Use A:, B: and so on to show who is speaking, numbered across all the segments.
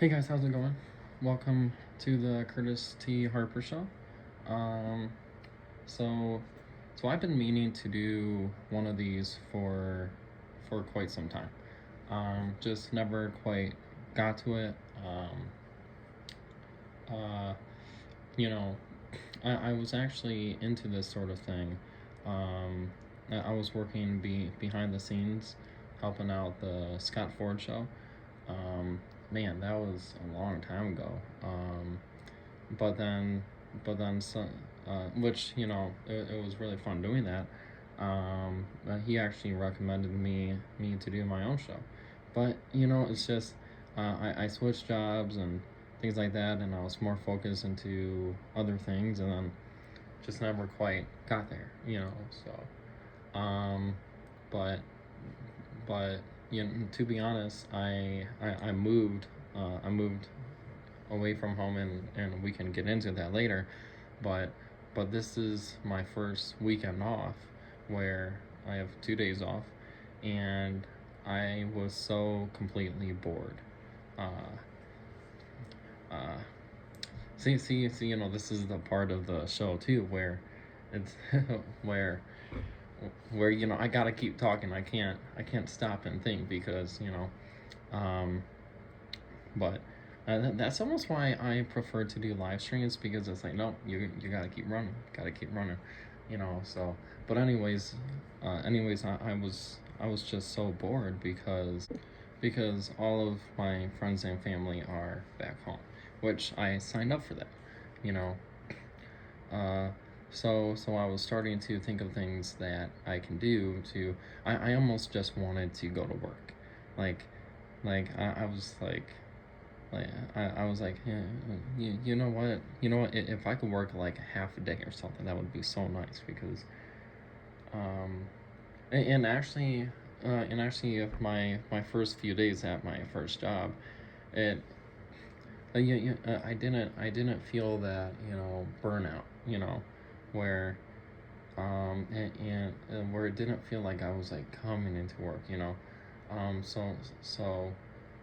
A: Hey guys, how's it going? Welcome to the Curtis T. Harper Show. Um, so, so I've been meaning to do one of these for quite some time. Just never quite got to it. Uh, you know, I was actually into this sort of thing. Um, I was working behind the scenes, helping out the Scott Ford show. Um, Man, that was a long time ago. But then, which it was really fun doing that. He actually recommended me to do my own show, but it's just I switched jobs and things like that, and I was more focused into other things, and then just never quite got there. Um, but but to be honest, I moved. I moved away from home, and we can get into that later, but this is my first weekend off where I have 2 days off, and I was so completely bored. uh, uh, see, this is the part of the show too where it's where I gotta keep talking. I can't stop and think because um, but that's almost why I prefer to do live streams, because it's like, no, you gotta keep running, So, but I was just so bored because all of my friends and family are back home, which I signed up for that, you know. Uh, so I was starting to think of things that I can do to. I almost just wanted to go to work, like I was I was like, yeah, you know what, if I could work like a half a day or something, that would be so nice, because um and actually if my first few days at my first job, it I didn't feel that, burnout, where and where it didn't feel like I was like coming into work, so so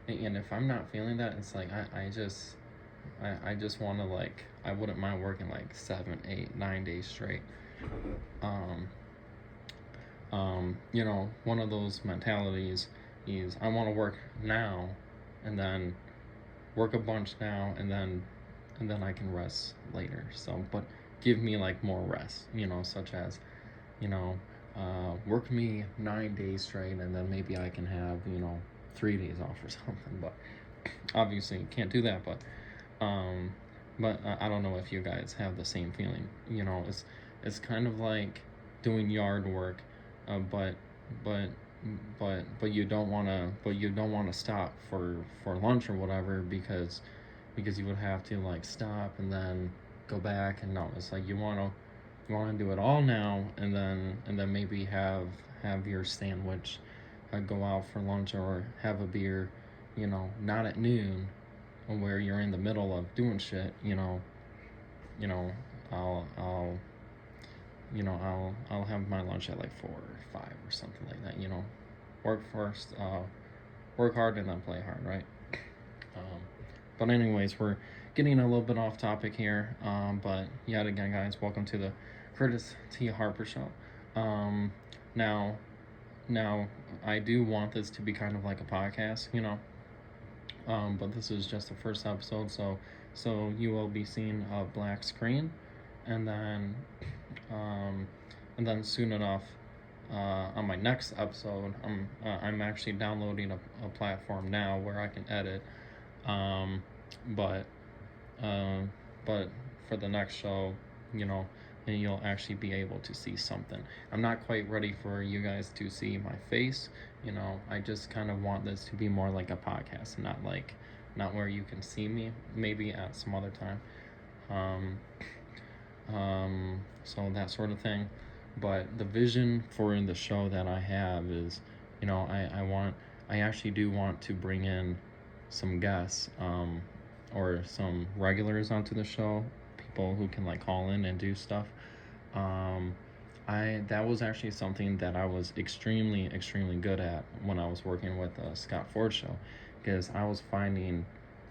A: and if I'm not feeling that, it's like I just want to, like, I wouldn't mind working like 7, 8, 9 days straight. um one of those mentalities is I want to work now, and then work a bunch now, and then I can rest later. So, but give me like more rest, such as, you know, work me 9 days straight, and then maybe I can have 3 days off or something. But obviously, you can't do that. Um, but I don't know if you guys have the same feeling. It's kind of like doing yard work, but but you don't want to stop for lunch or whatever, because you would have to like stop and then go back, and no, it's like you want to do it all now, and then maybe have your sandwich, go out for lunch, or have a beer, not at noon, where you're in the middle of doing shit. You know I'll I'll have my lunch at like 4 or 5 or something like that. Work first, work hard, and then play hard, right? um, but anyways, we're getting a little bit off topic here. But yet again, guys, welcome to the Curtis T. Harper Show. um, now now I do want this to be kind of like a podcast, but this is just the first episode, so you will be seeing a black screen, and then um, soon enough, on my next episode, I'm actually downloading a platform now where I can edit, um, but um, but for the next show, you know, and you'll actually be able to see something. I'm not quite ready for you guys to see my face. I just kind of want this to be more like a podcast, not where you can see me. Maybe at some other time. Um, so that sort of thing. But the vision for the show that I have is, I actually do want to bring in some guests, or some regulars onto the show, people who can like call in and do stuff. Um, I That was actually something that I was extremely good at when I was working with Scott Ford show, because I was finding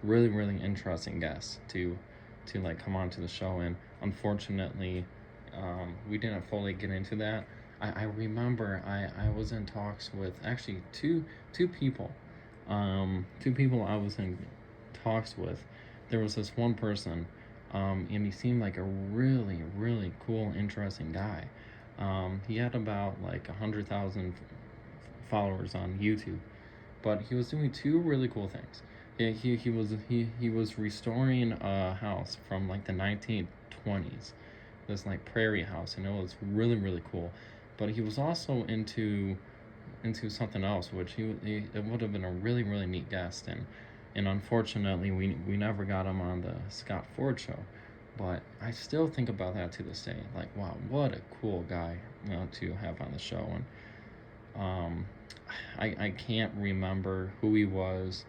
A: really interesting guests to like come onto the show, and unfortunately, we didn't fully get into that. I remember I was in talks with actually two people, two people I was in talks with. There was this one person, and he seemed like a really cool, interesting guy. He had about like 100,000 followers on YouTube, but he was doing two really cool things. Yeah, he was restoring a house from like the 1920s, this like prairie house, and it was really cool. But he was also into something else, which he it would have been a really neat guest, and unfortunately we never got him on the Scott Ford show. But I still think about that to this day. Like, wow, what a cool guy, to have on the show. And um, I can't remember who he was,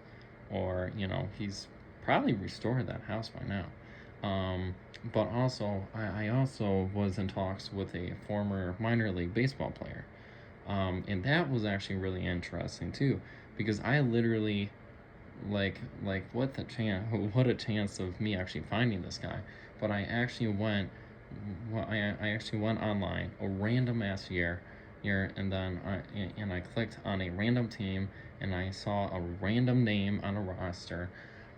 A: or he's probably restored that house by now. But also, I also was in talks with a former minor league baseball player, and that was actually really interesting too, because I literally what the chance what a chance of me actually finding this guy. But I actually went online a random ass year, and then I clicked on a random team, and I saw a random name on a roster,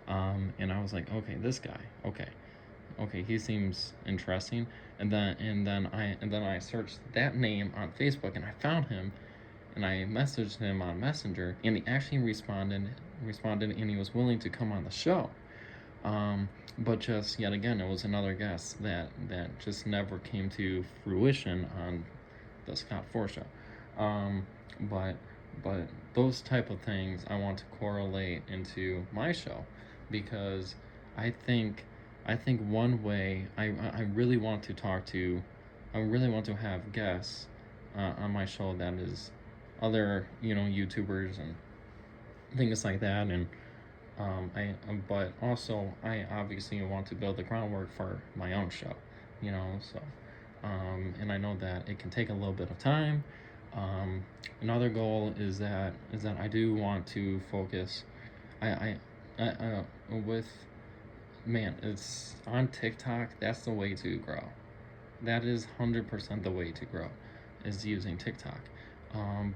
A: and I was like, okay, this guy, okay, he seems interesting. And then I searched that name on Facebook, and I found him, and I messaged him on Messenger, and he actually responded, and he was willing to come on the show. But just yet again, it was another guest that just never came to fruition on the Scott Ford show. Um, but but those type of things I want to correlate into my show, because I think I think one way I really want to I really want to have guests, on my show, that is other YouTubers and things like that. And but also I obviously want to build the groundwork for my own show, so and I know that it can take a little bit of time. Another goal is that I do want to focus. I with man, it's on TikTok. That's the way to grow. That is 100% the way to grow, is using TikTok.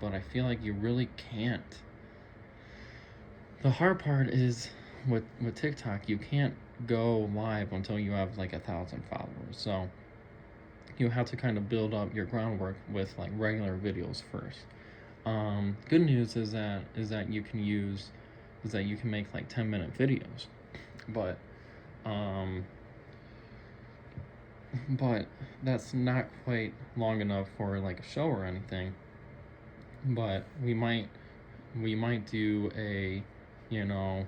A: But I feel like you really can't. The hard part is with TikTok, you can't go live until you have like 1,000 followers. So you have to kind of build up your groundwork with like regular videos first. Good news is that you can make like 10-minute videos, but um, but that's not quite long enough for like a show or anything. But we might do a you know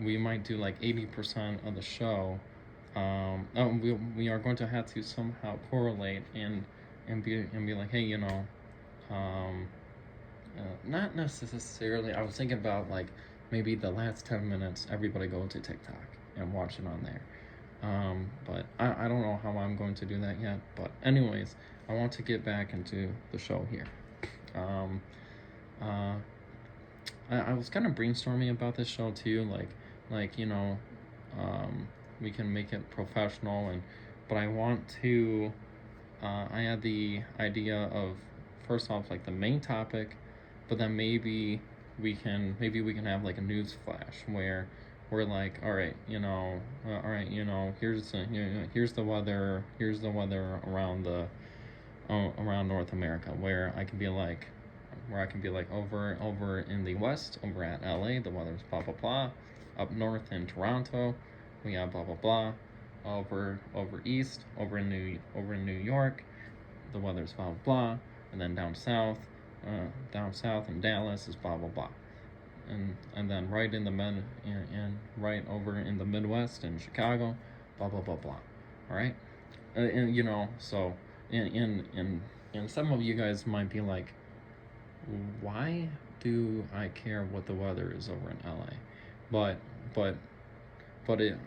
A: we might do like 80% of the show. We are going to have to somehow correlate and be like, hey, um, not necessarily. I was thinking about like maybe the last 10 minutes, everybody go to TikTok and watch it on there. But I don't know how I'm going to do that yet. But anyways, I want to get back into the show here. Um, uh, I was kind of brainstorming about this show too, like we can make it professional, but I want to. I had the idea of, first off, like the main topic, but then maybe we can have like a news flash where we're like, all right, here's the weather around North America, where I can be like, over in the west, over at LA, the weather's blah blah blah. Up north in Toronto, we have blah blah blah. Over east, over in New York, the weather's blah blah blah. And then down south in Dallas is blah blah blah. And then right in the right over in the Midwest in Chicago, blah blah blah blah. All right, and so and some of you guys might be like, why do I care what the weather is over in LA? But but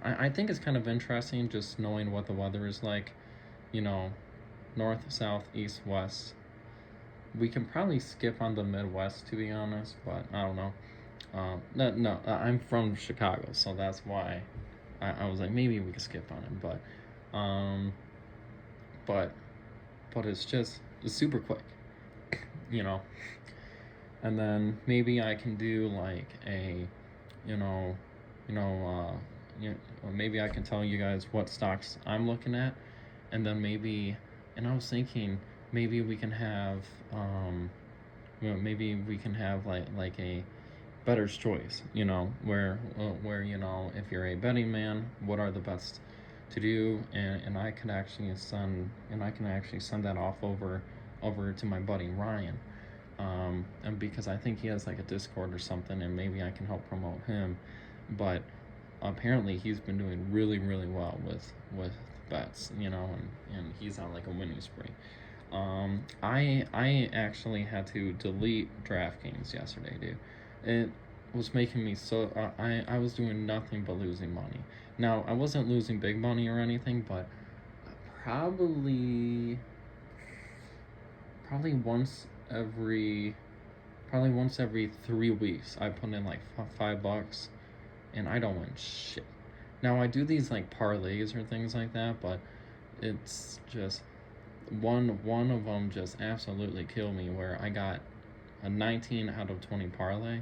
A: I think it's kind of interesting just knowing what the weather is like, you know, north, south, east, west. We can probably skip on the Midwest, to be honest, but I don't know. I'm from Chicago, so that's why I was like, maybe we could skip on it, um, but it's just it's super quick, you know. And then maybe I can do like a, you know, you know, maybe I can tell you guys what stocks I'm looking at, and then maybe, and I was thinking maybe we can have, maybe we can have like a better's choice, where if you're a betting man, what are the best to do, and I can actually send that off over to my buddy Ryan, and because I think he has like a Discord or something, and maybe I can help promote him, but apparently he's been doing really really well with bets, and he's on like a winning spree. I actually had to delete DraftKings yesterday, dude. It was making me so I was doing nothing but losing money. Now I wasn't losing big money or anything, but probably probably once every once every 3 weeks I put in like $5, and I don't win shit. Now I do these like parlays or things like that, but it's just one of them just absolutely killed me, where I got a 19 out of 20 parlay.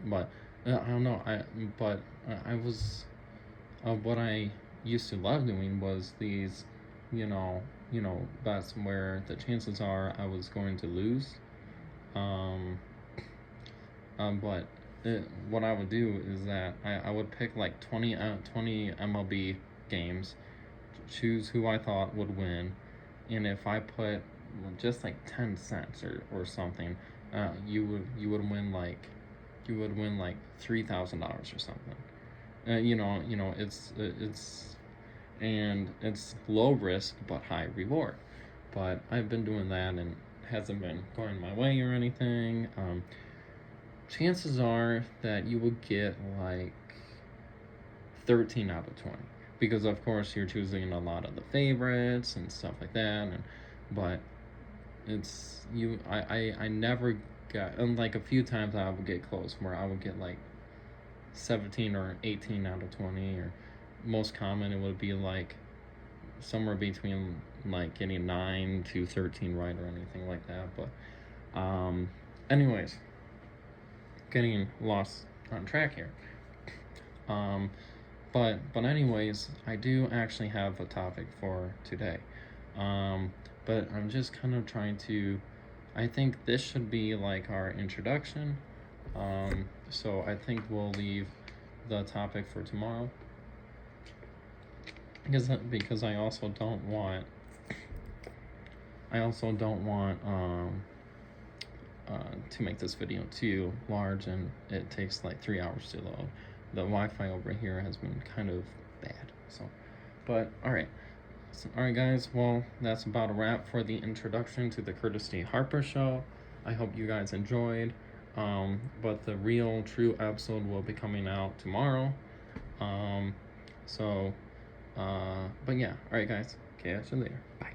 A: But I don't know. I was what I used to love doing was these, bets where the chances are I was going to lose. Um, but what I would do is that I would pick like 20 MLB games, choose who I thought would win, and if I put just like 10 cents or something, you would win like $3,000 or something. It's low risk but high reward. But I've been doing that, and it hasn't been going my way or anything. Chances are that you would get like 13 out of 20, because of course you're choosing a lot of the favorites and stuff like that, but it's I never got, and like a few times I would get close where I would get like 17 or 18 out of 20, or most common it would be like somewhere between like getting 9 to 13 right or anything like that. But anyways, getting lost on track here. But anyways, I do actually have a topic for today. But I'm just kind of trying to, I think this should be like our introduction. So I think we'll leave the topic for tomorrow, because I also don't want to make this video too large, and it takes like 3 hours to load. The Wi-Fi over here has been kind of bad, so. But all right, guys. Well, that's about a wrap for the introduction to the Curtis D. Harper Show. I hope you guys enjoyed. But the real, true episode will be coming out tomorrow. But yeah. All right, guys. Catch you later. Bye.